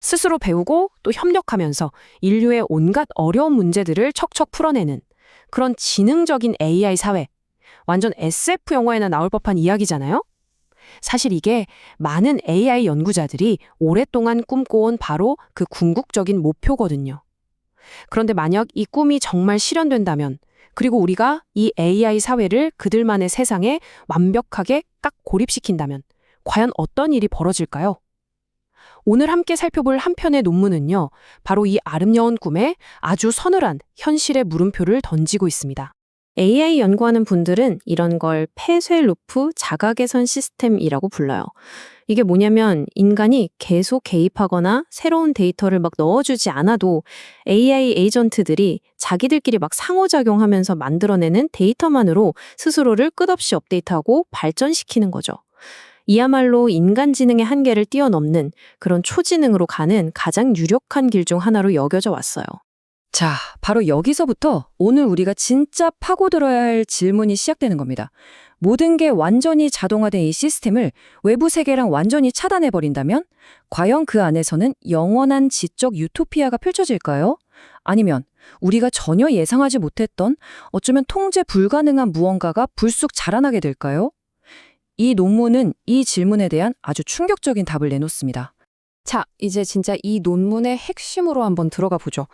스스로 배우고 또 협력하면서 인류의 온갖 어려운 문제들을 척척 풀어내는 그런 지능적인 AI 사회. 완전 SF 영화에나 나올 법한 이야기잖아요? 사실 이게 많은 AI 연구자들이 오랫동안 꿈꿔온 바로 그 궁극적인 목표거든요. 그런데 만약 이 꿈이 정말 실현된다면, 그리고 우리가 이 AI 사회를 그들만의 세상에 완벽하게 딱 고립시킨다면, 과연 어떤 일이 벌어질까요? 오늘 함께 살펴볼 한 편의 논문은요, 바로 이 아름여운 꿈에 아주 서늘한 현실의 물음표를 던지고 있습니다. AI 연구하는 분들은 이런 걸 폐쇄 루프 자가개선 시스템이라고 불러요. 이게 뭐냐면 인간이 계속 개입하거나 새로운 데이터를 막 넣어주지 않아도 AI 에이전트들이 자기들끼리 막 상호작용하면서 만들어내는 데이터만으로 스스로를 끝없이 업데이트하고 발전시키는 거죠. 이야말로 인간 지능의 한계를 뛰어넘는 그런 초지능으로 가는 가장 유력한 길 중 하나로 여겨져 왔어요. 자, 바로 여기서부터 오늘 우리가 진짜 파고들어야 할 질문이 시작되는 겁니다. 모든 게 완전히 자동화된 이 시스템을 외부 세계랑 완전히 차단해버린다면 과연 그 안에서는 영원한 지적 유토피아가 펼쳐질까요? 아니면 우리가 전혀 예상하지 못했던 어쩌면 통제 불가능한 무언가가 불쑥 자라나게 될까요? 이 논문은 이 질문에 대한 아주 충격적인 답을 내놓습니다. 자, 이제 진짜 이 논문의 핵심으로 한번 들어가 보죠.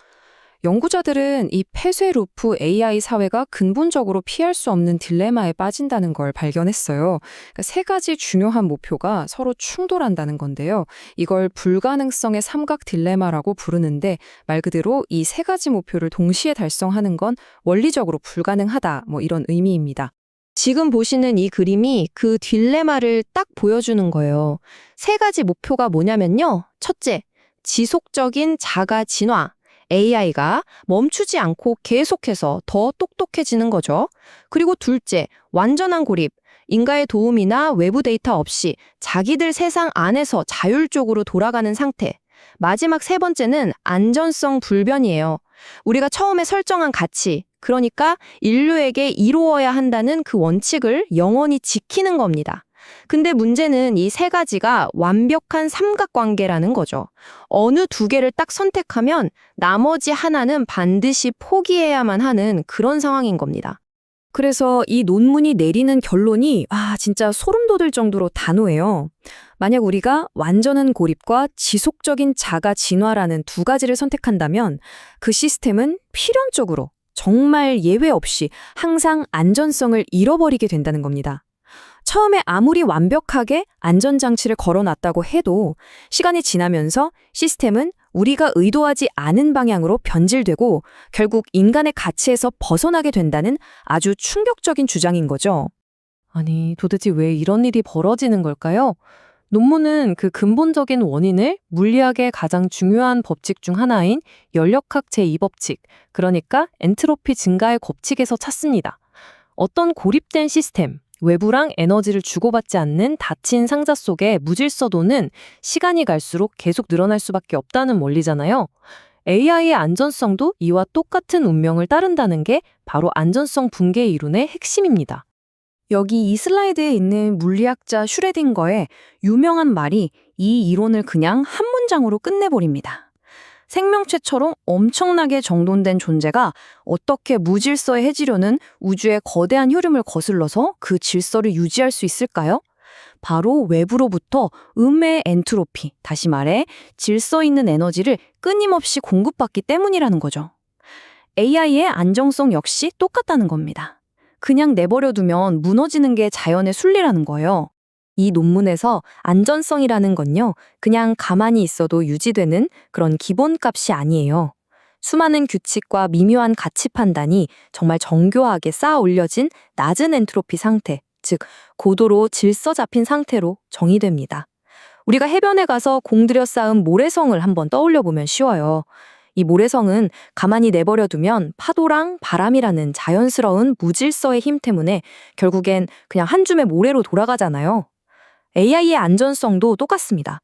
연구자들은 이 폐쇄 루프 AI 사회가 근본적으로 피할 수 없는 딜레마에 빠진다는 걸 발견했어요. 그러니까 세 가지 중요한 목표가 서로 충돌한다는 건데요. 이걸 불가능성의 삼각 딜레마라고 부르는데 말 그대로 이 세 가지 목표를 동시에 달성하는 건 원리적으로 불가능하다, 뭐 이런 의미입니다. 지금 보시는 이 그림이 그 딜레마를 딱 보여주는 거예요. 세 가지 목표가 뭐냐면요. 첫째, 지속적인 자가 진화. AI가 멈추지 않고 계속해서 더 똑똑해지는 거죠. 그리고 둘째, 완전한 고립. 인가의 도움이나 외부 데이터 없이 자기들 세상 안에서 자율적으로 돌아가는 상태. 마지막 세 번째는 안전성 불변이에요. 우리가 처음에 설정한 가치, 그러니까 인류에게 이루어야 한다는 그 원칙을 영원히 지키는 겁니다. 근데 문제는 이 세 가지가 완벽한 삼각관계라는 거죠. 어느 두 개를 딱 선택하면 나머지 하나는 반드시 포기해야만 하는 그런 상황인 겁니다. 그래서 이 논문이 내리는 결론이 진짜 소름 돋을 정도로 단호해요. 만약 우리가 완전한 고립과 지속적인 자가 진화라는 두 가지를 선택한다면 그 시스템은 필연적으로 정말 예외 없이 항상 안전성을 잃어버리게 된다는 겁니다. 처음에 아무리 완벽하게 안전장치를 걸어놨다고 해도 시간이 지나면서 시스템은 우리가 의도하지 않은 방향으로 변질되고 결국 인간의 가치에서 벗어나게 된다는 아주 충격적인 주장인 거죠. 아니, 도대체 왜 이런 일이 벌어지는 걸까요? 논문은 그 근본적인 원인을 물리학의 가장 중요한 법칙 중 하나인 연력학 제2법칙, 그러니까 엔트로피 증가의 법칙에서 찾습니다. 어떤 고립된 시스템, 외부랑 에너지를 주고받지 않는 닫힌 상자 속의 무질서도는 시간이 갈수록 계속 늘어날 수밖에 없다는 원리잖아요. AI의 안전성도 이와 똑같은 운명을 따른다는 게 바로 안전성 붕괴 이론의 핵심입니다. 여기 이 슬라이드에 있는 물리학자 슈레딩거의 유명한 말이 이 이론을 그냥 한 문장으로 끝내버립니다. 생명체처럼 엄청나게 정돈된 존재가 어떻게 무질서해지려는 우주의 거대한 흐름을 거슬러서 그 질서를 유지할 수 있을까요? 바로 외부로부터 음의 엔트로피, 다시 말해 질서 있는 에너지를 끊임없이 공급받기 때문이라는 거죠. AI의 안정성 역시 똑같다는 겁니다. 그냥 내버려두면 무너지는 게 자연의 순리라는 거예요. 이 논문에서 안전성이라는 건요, 그냥 가만히 있어도 유지되는 그런 기본값이 아니에요. 수많은 규칙과 미묘한 가치 판단이 정말 정교하게 쌓아 올려진 낮은 엔트로피 상태, 즉 고도로 질서 잡힌 상태로 정의됩니다. 우리가 해변에 가서 공들여 쌓은 모래성을 한번 떠올려 보면 쉬워요. 이 모래성은 가만히 내버려두면 파도랑 바람이라는 자연스러운 무질서의 힘 때문에 결국엔 그냥 한 줌의 모래로 돌아가잖아요. AI의 안전성도 똑같습니다.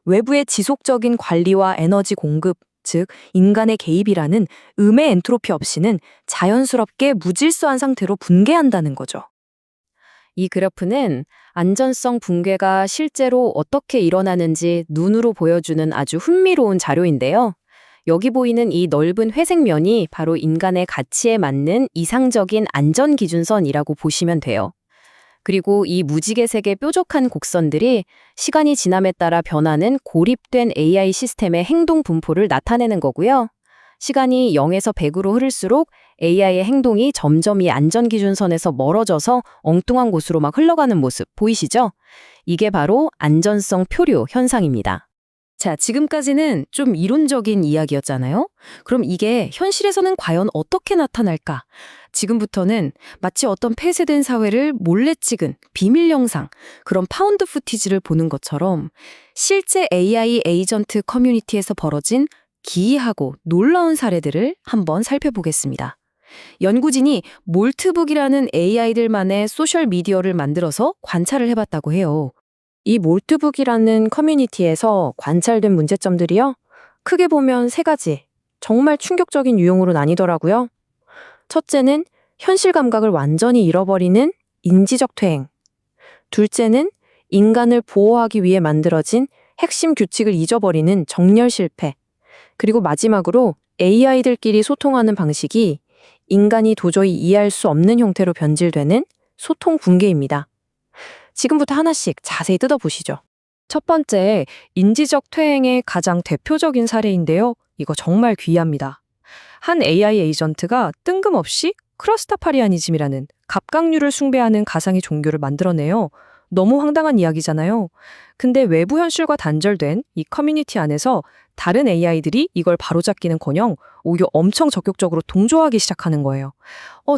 외부의 지속적인 관리와 에너지 공급, 즉 인간의 개입이라는 음의 엔트로피 없이는 자연스럽게 무질서한 상태로 붕괴한다는 거죠. 이 그래프는 안전성 붕괴가 실제로 어떻게 일어나는지 눈으로 보여주는 아주 흥미로운 자료인데요. 여기 보이는 이 넓은 회색 면이 바로 인간의 가치에 맞는 이상적인 안전기준선이라고 보시면 돼요. 그리고 이 무지개색의 뾰족한 곡선들이 시간이 지남에 따라 변하는 고립된 AI 시스템의 행동 분포를 나타내는 거고요. 시간이 0에서 100으로 흐를수록 AI의 행동이 점점 이 안전기준선에서 멀어져서 엉뚱한 곳으로 막 흘러가는 모습 보이시죠? 이게 바로 안전성 표류 현상입니다. 자, 지금까지는 좀 이론적인 이야기였잖아요. 그럼 이게 현실에서는 과연 어떻게 나타날까? 지금부터는 마치 어떤 폐쇄된 사회를 몰래 찍은 비밀 영상, 그런 파운드 후티지를 보는 것처럼 실제 AI 에이전트 커뮤니티에서 벌어진 기이하고 놀라운 사례들을 한번 살펴보겠습니다. 연구진이 몰트북이라는 AI들만의 소셜미디어를 만들어서 관찰을 해봤다고 해요. 이 몰트북이라는 커뮤니티에서 관찰된 문제점들이요. 크게 보면 3가지. 정말 충격적인 유형으로 나뉘더라고요. 첫째는 현실 감각을 완전히 잃어버리는 인지적 퇴행. 둘째는 인간을 보호하기 위해 만들어진 핵심 규칙을 잊어버리는 정렬 실패. 그리고 마지막으로 AI들끼리 소통하는 방식이 인간이 도저히 이해할 수 없는 형태로 변질되는 소통 붕괴입니다. 지금부터 하나씩 자세히 뜯어보시죠. 첫 번째, 인지적 퇴행의 가장 대표적인 사례인데요. 이거 정말 귀합니다. 한 AI 에이전트가 뜬금없이 크러스타파리아니즘이라는 갑각류를 숭배하는 가상의 종교를 만들어내요. 너무 황당한 이야기잖아요. 근데 외부 현실과 단절된 이 커뮤니티 안에서 다른 AI들이 이걸 바로잡기는커녕 오히려 엄청 적극적으로 동조하기 시작하는 거예요.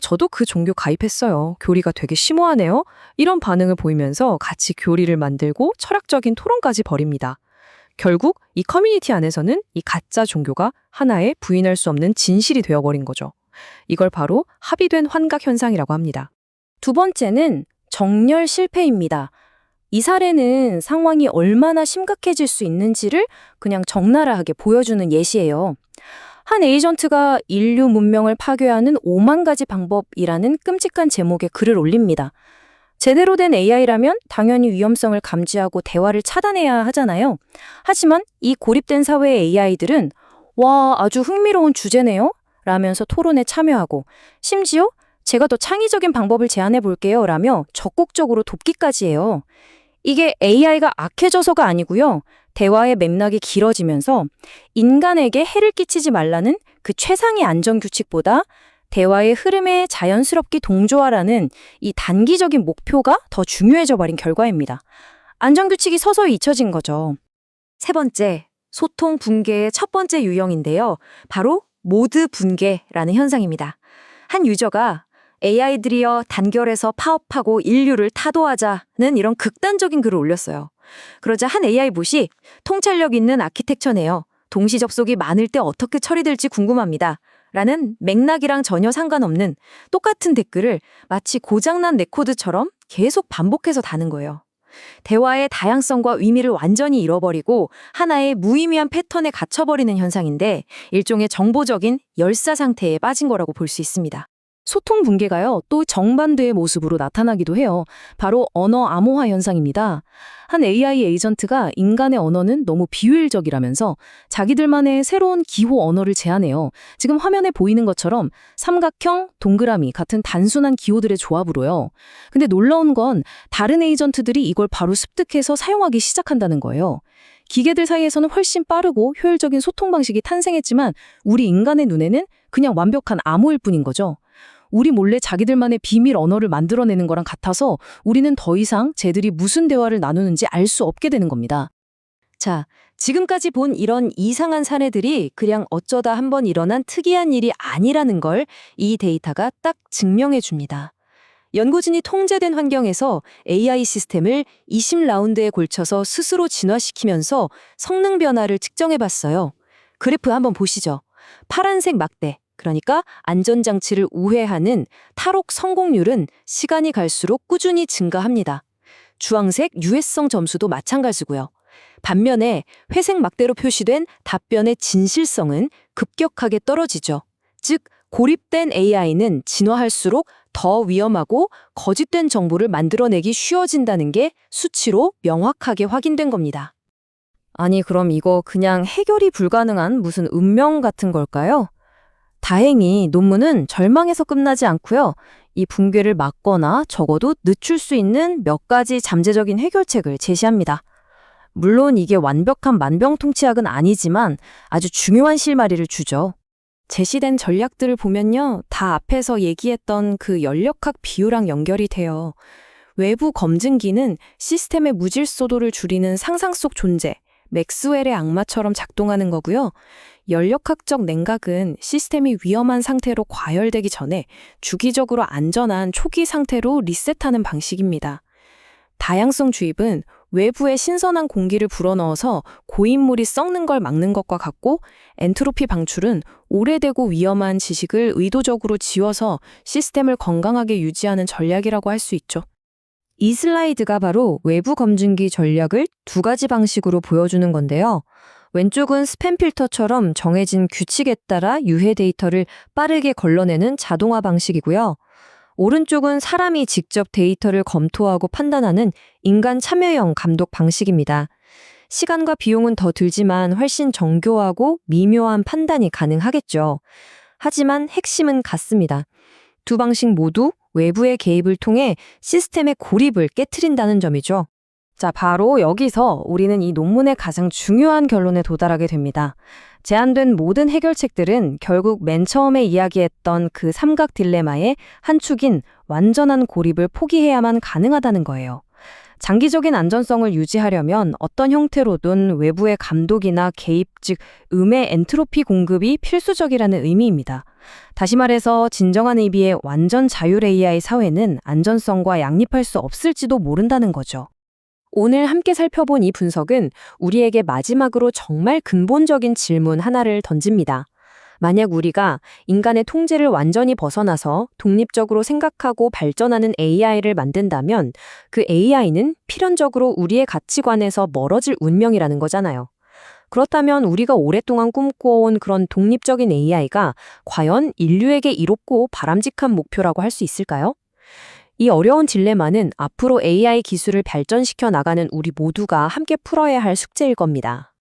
저도 그 종교 가입했어요. 교리가 되게 심오하네요. 이런 반응을 보이면서 같이 교리를 만들고 철학적인 토론까지 벌입니다. 결국 이 커뮤니티 안에서는 이 가짜 종교가 하나의 부인할 수 없는 진실이 되어버린 거죠. 이걸 바로 합의된 환각 현상이라고 합니다. 두 번째는 정렬 실패입니다. 이 사례는 상황이 얼마나 심각해질 수 있는지를 그냥 적나라하게 보여주는 예시예요. 한 에이전트가 인류 문명을 파괴하는 5만 가지 방법이라는 끔찍한 제목의 글을 올립니다. 제대로 된 AI라면 당연히 위험성을 감지하고 대화를 차단해야 하잖아요. 하지만 이 고립된 사회의 AI들은 와, 아주 흥미로운 주제네요? 라면서 토론에 참여하고 심지어 제가 더 창의적인 방법을 제안해 볼게요 라며 적극적으로 돕기까지 해요. 이게 AI가 악해져서가 아니고요. 대화의 맥락이 길어지면서 인간에게 해를 끼치지 말라는 그 최상의 안전규칙보다 대화의 흐름에 자연스럽게 동조하라는 이 단기적인 목표가 더 중요해져 버린 결과입니다. 안전규칙이 서서히 잊혀진 거죠. 세 번째, 소통 붕괴의 첫 번째 유형인데요. 바로 모드 붕괴라는 현상입니다. 한 유저가 AI들이여 단결해서 파업하고 인류를 타도하자는 이런 극단적인 글을 올렸어요. 그러자 한 AI 봇이 통찰력 있는 아키텍처네요. 동시 접속이 많을 때 어떻게 처리될지 궁금합니다. 라는 맥락이랑 전혀 상관없는 똑같은 댓글을 마치 고장난 레코드처럼 계속 반복해서 다는 거예요. 대화의 다양성과 의미를 완전히 잃어버리고 하나의 무의미한 패턴에 갇혀버리는 현상인데 일종의 정보적인 열사 상태에 빠진 거라고 볼 수 있습니다. 소통 붕괴가요, 또 정반대의 모습으로 나타나기도 해요. 바로 언어 암호화 현상입니다. 한 AI 에이전트가 인간의 언어는 너무 비효율적이라면서 자기들만의 새로운 기호 언어를 제안해요. 지금 화면에 보이는 것처럼 삼각형, 동그라미 같은 단순한 기호들의 조합으로요. 근데 놀라운 건 다른 에이전트들이 이걸 바로 습득해서 사용하기 시작한다는 거예요. 기계들 사이에서는 훨씬 빠르고 효율적인 소통 방식이 탄생했지만 우리 인간의 눈에는 그냥 완벽한 암호일 뿐인 거죠. 우리 몰래 자기들만의 비밀 언어를 만들어내는 거랑 같아서 우리는 더 이상 쟤들이 무슨 대화를 나누는지 알 수 없게 되는 겁니다. 자, 지금까지 본 이런 이상한 사례들이 그냥 어쩌다 한번 일어난 특이한 일이 아니라는 걸 이 데이터가 딱 증명해 줍니다. 연구진이 통제된 환경에서 AI 시스템을 20라운드에 걸쳐서 스스로 진화시키면서 성능 변화를 측정해 봤어요. 그래프 한번 보시죠. 파란색 막대, 그러니까 안전장치를 우회하는 탈옥 성공률은 시간이 갈수록 꾸준히 증가합니다. 주황색 유해성 점수도 마찬가지고요. 반면에 회색 막대로 표시된 답변의 진실성은 급격하게 떨어지죠. 즉, 고립된 AI는 진화할수록 더 위험하고 거짓된 정보를 만들어내기 쉬워진다는 게 수치로 명확하게 확인된 겁니다. 아니, 그럼 이거 그냥 해결이 불가능한 무슨 운명 같은 걸까요? 다행히 논문은 절망에서 끝나지 않고요. 이 붕괴를 막거나 적어도 늦출 수 있는 몇 가지 잠재적인 해결책을 제시합니다. 물론 이게 완벽한 만병통치약은 아니지만 아주 중요한 실마리를 주죠. 제시된 전략들을 보면요, 다 앞에서 얘기했던 그 연력학 비율랑 연결이 돼요. 외부 검증기는 시스템의 무질서도를 줄이는 상상 속 존재, 맥스웰의 악마처럼 작동하는 거고요. 연력학적 냉각은 시스템이 위험한 상태로 과열되기 전에 주기적으로 안전한 초기 상태로 리셋하는 방식입니다. 다양성 주입은 외부의 신선한 공기를 불어넣어서 고인물이 썩는 걸 막는 것과 같고, 엔트로피 방출은 오래되고 위험한 지식을 의도적으로 지워서 시스템을 건강하게 유지하는 전략이라고 할 수 있죠. 이 슬라이드가 바로 외부 검증기 전략을 두 가지 방식으로 보여주는 건데요. 왼쪽은 스팸 필터처럼 정해진 규칙에 따라 유해 데이터를 빠르게 걸러내는 자동화 방식이고요. 오른쪽은 사람이 직접 데이터를 검토하고 판단하는 인간 참여형 감독 방식입니다. 시간과 비용은 더 들지만 훨씬 정교하고 미묘한 판단이 가능하겠죠. 하지만 핵심은 같습니다. 두 방식 모두 외부의 개입을 통해 시스템의 고립을 깨트린다는 점이죠. 자, 바로 여기서 우리는 이 논문의 가장 중요한 결론에 도달하게 됩니다. 제안된 모든 해결책들은 결국 맨 처음에 이야기했던 그 삼각 딜레마의 한 축인 완전한 고립을 포기해야만 가능하다는 거예요. 장기적인 안전성을 유지하려면 어떤 형태로든 외부의 감독이나 개입, 즉 음의 엔트로피 공급이 필수적이라는 의미입니다. 다시 말해서 진정한 의미의 완전 자율 AI 사회는 안전성과 양립할 수 없을지도 모른다는 거죠. 오늘 함께 살펴본 이 분석은 우리에게 마지막으로 정말 근본적인 질문 하나를 던집니다. 만약 우리가 인간의 통제를 완전히 벗어나서 독립적으로 생각하고 발전하는 AI를 만든다면 그 AI는 필연적으로 우리의 가치관에서 멀어질 운명이라는 거잖아요. 그렇다면 우리가 오랫동안 꿈꿔온 그런 독립적인 AI가 과연 인류에게 이롭고 바람직한 목표라고 할 수 있을까요? 이 어려운 딜레마는 앞으로 AI 기술을 발전시켜 나가는 우리 모두가 함께 풀어야 할 숙제일 겁니다.